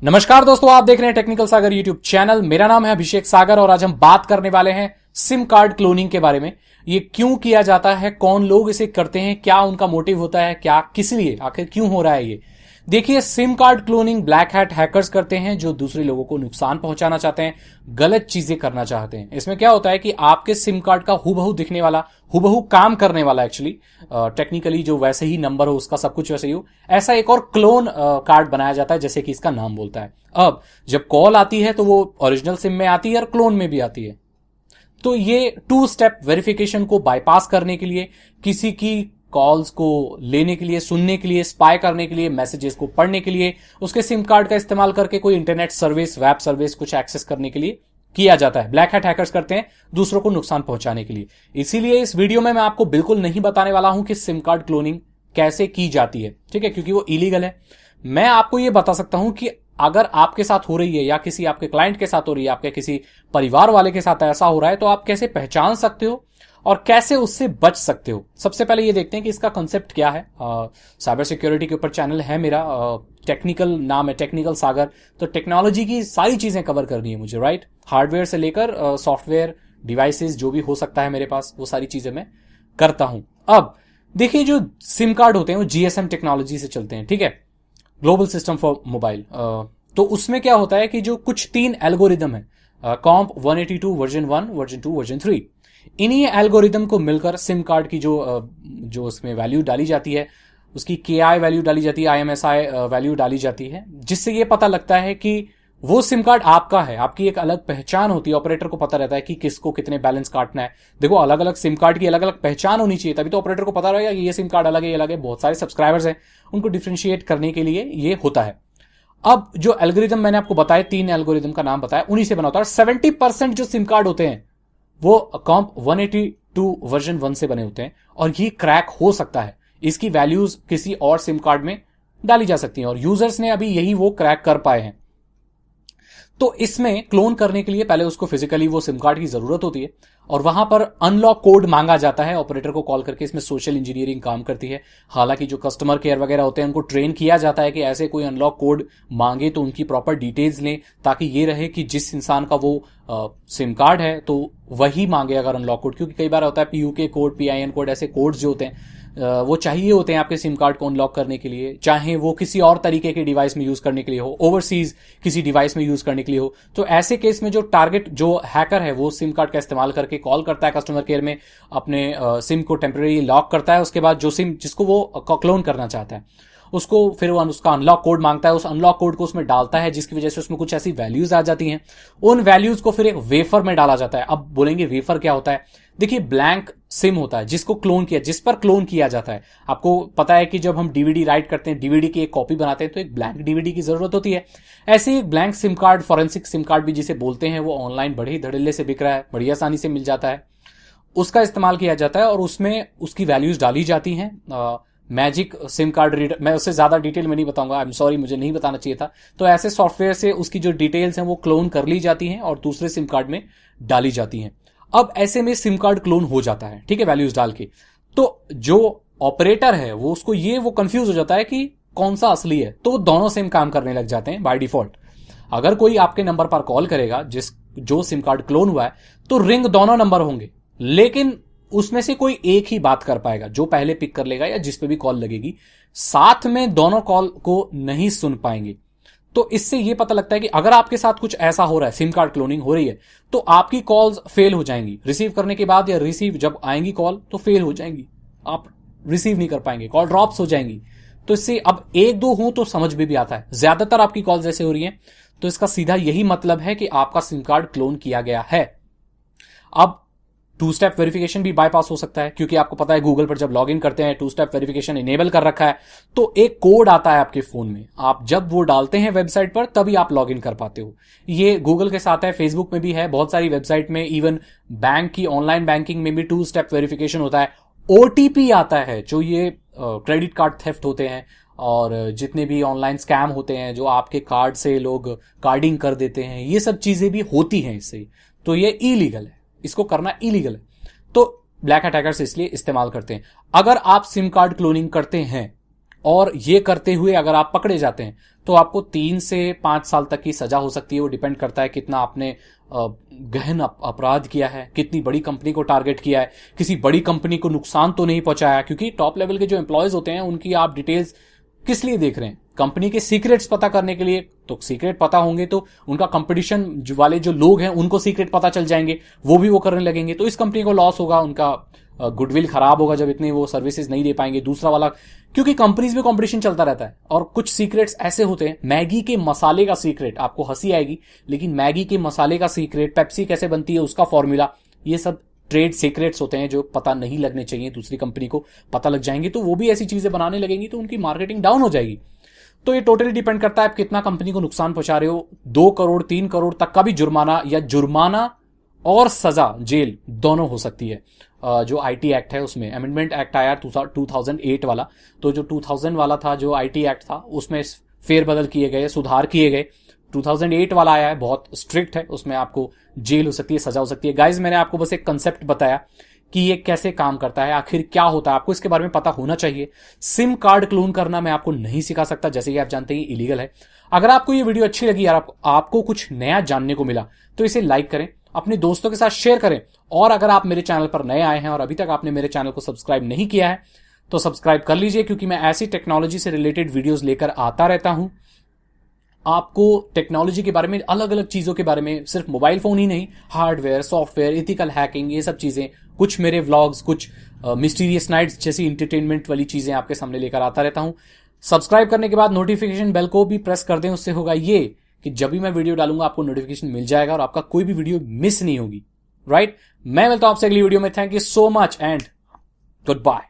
नमस्कार दोस्तों, आप देख रहे हैं टेक्निकल सागर यूट्यूब चैनल। मेरा नाम है अभिषेक सागर और आज हम बात करने वाले हैं सिम कार्ड क्लोनिंग के बारे में। ये क्यों किया जाता है, कौन लोग इसे करते हैं, क्या उनका मोटिव होता है, क्या किस लिए, आखिर क्यों हो रहा है ये। देखिए, SIM card cloning black hat hackers करते हैं जो दूसरे लोगों को नुकसान पहुंचाना चाहते हैं, गलत चीजें करना चाहते हैं। इसमें क्या होता है कि आपके सिम कार्ड का हुबहू दिखने वाला, हुबहू काम करने वाला, एक्चुअली टेक्निकली जो वैसे ही नंबर हो उसका सब कुछ वैसे ही हो, ऐसा एक और क्लोन कार्ड बनाया जाता है, जैसे कि इसका नाम बोलता है। अब जब कॉल आती है तो वो ओरिजिनल सिम में आती है और क्लोन में भी आती है। तो ये टू स्टेप वेरिफिकेशन को बाईपास करने के लिए, किसी की कॉल्स को लेने के लिए, सुनने के लिए, स्पाई करने के लिए, मैसेजेस को पढ़ने के लिए, उसके सिम कार्ड का इस्तेमाल करके कोई इंटरनेट सर्विस, वेब सर्विस कुछ एक्सेस करने के लिए किया जाता है। ब्लैक हैट हैकर्स करते हैं दूसरों को नुकसान पहुंचाने के लिए। इसीलिए इस वीडियो में मैं आपको बिल्कुल नहीं बताने वाला हूं कि सिम कार्ड क्लोनिंग कैसे की जाती है, ठीक है, क्योंकि वो इलीगल है। मैं आपको यह बता सकता हूं कि अगर आपके साथ हो रही है या किसी आपके क्लाइंट के साथ हो रही है, आपके किसी परिवार वाले के साथ ऐसा हो रहा है, तो आप कैसे पहचान सकते हो और कैसे उससे बच सकते हो। सबसे पहले ये देखते हैं कि इसका कंसेप्ट क्या है। साइबर सिक्योरिटी के ऊपर चैनल है मेरा, टेक्निकल नाम है टेक्निकल सागर। तो टेक्नोलॉजी की सारी चीजें कवर करनी है मुझे, राइट। हार्डवेयर से लेकर सॉफ्टवेयर, डिवाइसेस जो भी हो सकता है मेरे पास, वो सारी चीजें मैं करता हूं। अब देखिए, जो सिम कार्ड होते हैं वो जीएसएम टेक्नोलॉजी से चलते हैं, ठीक है, ग्लोबल सिस्टम फॉर मोबाइल। तो उसमें क्या होता है कि जो कुछ 3 एल्गोरिदम है, कॉम्प 182 वर्जन 1, वर्जन 2, वर्जन 3, इन्हीं एल्गोरिदम को मिलकर सिम कार्ड की जो उसमें वैल्यू डाली जाती है, उसकी केआई वैल्यू डाली जाती है, आईएमएसआई वैल्यू डाली जाती है, जिससे ये पता लगता है कि वो सिम कार्ड आपका है। आपकी एक अलग पहचान होती है, ऑपरेटर को पता रहता है कि किसको कितने बैलेंस काटना है। देखो, अलग अलग सिम कार्ड की अलग अलग पहचान होनी चाहिए, तभी तो ऑपरेटर को पता रहेगा कि ये सिम कार्ड अलग है, ये अलग है। बहुत सारे सब्सक्राइबर्स हैं, उनको डिफ्रेंशिएट करने के लिए ये होता है। अब जो एल्गोरिदम मैंने आपको बताया, 3 एल्गोरिदम का नाम बताया, उन्हीं से बना होता है। 70% जो सिम कार्ड होते हैं वो कॉम्प 182 वर्जन 1 से बने होते हैं और ये क्रैक हो सकता है। इसकी वैल्यूज किसी और सिम कार्ड में डाली जा सकती हैं और यूजर्स ने अभी यही वो क्रैक कर पाए हैं। तो इसमें क्लोन करने के लिए पहले उसको फिजिकली वो सिम कार्ड की जरूरत होती है और वहां पर अनलॉक कोड मांगा जाता है ऑपरेटर को कॉल करके। इसमें सोशल इंजीनियरिंग काम करती है। हालांकि जो कस्टमर केयर वगैरह होते हैं उनको ट्रेन किया जाता है कि ऐसे कोई अनलॉक कोड मांगे तो उनकी प्रॉपर डिटेल्स लें, ताकि ये रहे कि जिस इंसान का वो सिम कार्ड है तो वही मांगे अगर अनलॉक कोड। क्योंकि कई बार होता है पीयूके कोड, पीआईएन कोड, ऐसे कोड्स जो होते हैं वो चाहिए होते हैं आपके सिम कार्ड को अनलॉक करने के लिए, चाहे वो किसी और तरीके के डिवाइस में यूज करने के लिए हो, ओवरसीज किसी डिवाइस में यूज करने के लिए हो। तो ऐसे केस में जो टारगेट, जो हैकर है, वो सिम कार्ड का इस्तेमाल करके कॉल करता है कस्टमर केयर में, अपने सिम को टेम्परेरी लॉक करता है। उसके बाद जो सिम जिसको वो क्लोन करना चाहता है उसको फिर वो उसका अनलॉक कोड मांगता है, उस अनलॉक कोड को उसमें डालता है, जिसकी वजह से उसमें कुछ ऐसी वैल्यूज आ जाती हैं। उन वैल्यूज को फिर एक वेफर में डाला जाता है। अब बोलेंगे वेफर क्या होता है? देखिए, ब्लैंक सिम होता है जिसको क्लोन किया, जिस पर क्लोन किया जाता है। आपको पता है कि जब हम डीवीडी राइट करते हैं, डीवीडी की एक कॉपी बनाते हैं, तो एक ब्लैंक डीवीडी की जरूरत होती है। ऐसे ही blank sim card, forensic sim card भी जिसे बोलते हैं, वो ऑनलाइन बड़े ही धड़ल्ले से बिक रहा है, बड़ी आसानी से मिल जाता है। उसका इस्तेमाल किया जाता है और उसमें उसकी वैल्यूज डाली जाती हैं। मैजिक सिम कार्ड रीडर, मैं उससे ज्यादा डिटेल में नहीं बताऊंगा, आई एम सॉरी, मुझे नहीं बताना चाहिए था। तो ऐसे सॉफ्टवेयर से उसकी जो डिटेल्स हैं वो क्लोन कर ली जाती हैं और दूसरे सिम कार्ड में डाली जाती हैं। अब ऐसे में सिम कार्ड क्लोन हो जाता है, ठीक है, वैल्यूज डाल के। तो जो ऑपरेटर है वो उसको वो कंफ्यूज हो जाता है कि कौन सा असली है, तो वो दोनों सिम काम करने लग जाते हैं बाय डिफॉल्ट। अगर कोई आपके नंबर पर कॉल करेगा जो सिम कार्ड क्लोन हुआ है, तो रिंग दोनों नंबर होंगे, लेकिन उसमें से कोई एक ही बात कर पाएगा, जो पहले पिक कर लेगा या जिस पे भी कॉल लगेगी। साथ में दोनों कॉल को नहीं सुन पाएंगे। तो इससे यह पता लगता है कि अगर आपके साथ कुछ ऐसा हो रहा है, सिम कार्ड क्लोनिंग हो रही है, तो आपकी कॉल्स फेल हो जाएंगी रिसीव करने के बाद, या रिसीव जब आएंगी कॉल तो फेल हो जाएंगी, आप रिसीव नहीं कर पाएंगे, कॉल ड्रॉप्स हो जाएंगी। तो इससे अब 1-2 हो तो समझ में भी आता है, ज्यादातर आपकी कॉल्स ऐसे हो रही हैं, तो इसका सीधा यही मतलब है कि आपका सिम कार्ड क्लोन किया गया है। अब 2 स्टेप वेरिफिकेशन भी बाईपास हो सकता है, क्योंकि आपको पता है गूगल पर जब लॉगिन करते हैं 2 स्टेप वेरिफिकेशन इनेबल कर रखा है, तो एक कोड आता है आपके फोन में, आप जब वो डालते हैं वेबसाइट पर तभी आप लॉगिन कर पाते हो। ये गूगल के साथ है, फेसबुक में भी है, बहुत सारी वेबसाइट में, इवन बैंक की ऑनलाइन बैंकिंग में भी 2 स्टेप वेरिफिकेशन होता है। ओटीपी आता है, जो ये क्रेडिट कार्ड थेफ्ट होते हैं और जितने भी ऑनलाइन स्कैम होते हैं, जो आपके कार्ड से लोग कार्डिंग कर देते हैं, ये सब चीजें भी होती हैं इससे। तो ये इलीगल है, इसको करना इलीगल है। तो ब्लैक हैट हैकर्स इसलिए इस्तेमाल करते हैं। अगर आप सिम कार्ड क्लोनिंग करते हैं और ये करते हुए अगर आप पकड़े जाते हैं तो आपको 3 से 5 साल तक की सजा हो सकती है। वो डिपेंड करता है कितना आपने गहन अपराध किया है, कितनी बड़ी कंपनी को टारगेट किया है, किसी बड़ी कंपनी को नुकसान तो नहीं पहुंचाया, क्योंकि टॉप लेवल के जो एम्प्लॉयज होते हैं उनकी आप डिटेल्स किस लिए देख रहे हैं? कंपनी के सीक्रेट्स पता करने के लिए। तो सीक्रेट पता होंगे तो उनका कंपटीशन वाले जो लोग हैं उनको सीक्रेट पता चल जाएंगे, वो भी वो करने लगेंगे, तो इस कंपनी को लॉस होगा, उनका गुडविल खराब होगा जब इतनी वो सर्विसेज नहीं दे पाएंगे। दूसरा वाला, क्योंकि कंपनीज में कंपटीशन चलता रहता है। और कुछ सीक्रेट्स ऐसे होते हैं, मैगी के मसाले का सीक्रेट, आपको हंसी आएगी लेकिन मैगी के मसाले का सीक्रेट, पेप्सी कैसे बनती है उसका फॉर्मूला, ये सब ट्रेड सीक्रेट्स होते हैं जो पता नहीं लगने चाहिए। दूसरी कंपनी को पता लग जाएंगे तो वो भी ऐसी चीजें बनाने लगेंगी तो उनकी मार्केटिंग डाउन हो जाएगी। तो ये टोटली डिपेंड करता है आप कितना कंपनी को नुकसान पहुंचा रहे हो। 2 करोड़ 3 करोड़ तक का भी जुर्माना, या जुर्माना और सजा, जेल दोनों हो सकती है। जो आईटी एक्ट है उसमें अमेंडमेंट एक्ट आया 2008 वाला, तो जो 2000 वाला था जो आईटी एक्ट था उसमें फेरबदल किए गए, सुधार किए गए। 2008 वाला आया है, बहुत स्ट्रिक्ट है, उसमें आपको जेल हो सकती है, सजा हो सकती है। गाइज, मैंने आपको बस एक कंसेप्ट बताया कि ये कैसे काम करता है, आखिर क्या होता है, आपको इसके बारे में पता होना चाहिए। सिम कार्ड क्लोन करना मैं आपको नहीं सिखा सकता, जैसे कि आप जानते हैं इलीगल है। अगर आपको ये वीडियो अच्छी लगी यार, आपको कुछ नया जानने को मिला, तो इसे लाइक करें, अपने दोस्तों के साथ शेयर करें। और अगर आप मेरे चैनल पर नए आए हैं और अभी तक आपने मेरे चैनल को सब्सक्राइब नहीं किया है तो सब्सक्राइब कर लीजिए, क्योंकि मैं ऐसी टेक्नोलॉजी से रिलेटेड वीडियोस लेकर आता रहता हूं। आपको टेक्नोलॉजी के बारे में, अलग अलग चीजों के बारे में, सिर्फ मोबाइल फोन ही नहीं, हार्डवेयर, सॉफ्टवेयर, इथिकल हैकिंग, ये सब चीजें, कुछ मेरे व्लॉग्स, कुछ मिस्टीरियस नाइट्स जैसी इंटरटेनमेंट वाली चीजें आपके सामने लेकर आता रहता हूं। सब्सक्राइब करने के बाद नोटिफिकेशन बेल को भी प्रेस कर दें, उससे होगा ये कि जब भी मैं वीडियो डालूंगा आपको नोटिफिकेशन मिल जाएगा और आपका कोई भी वीडियो मिस नहीं होगी। राइट? मैं मिलता हूं आपसे अगली वीडियो में। Thank you so much and good bye.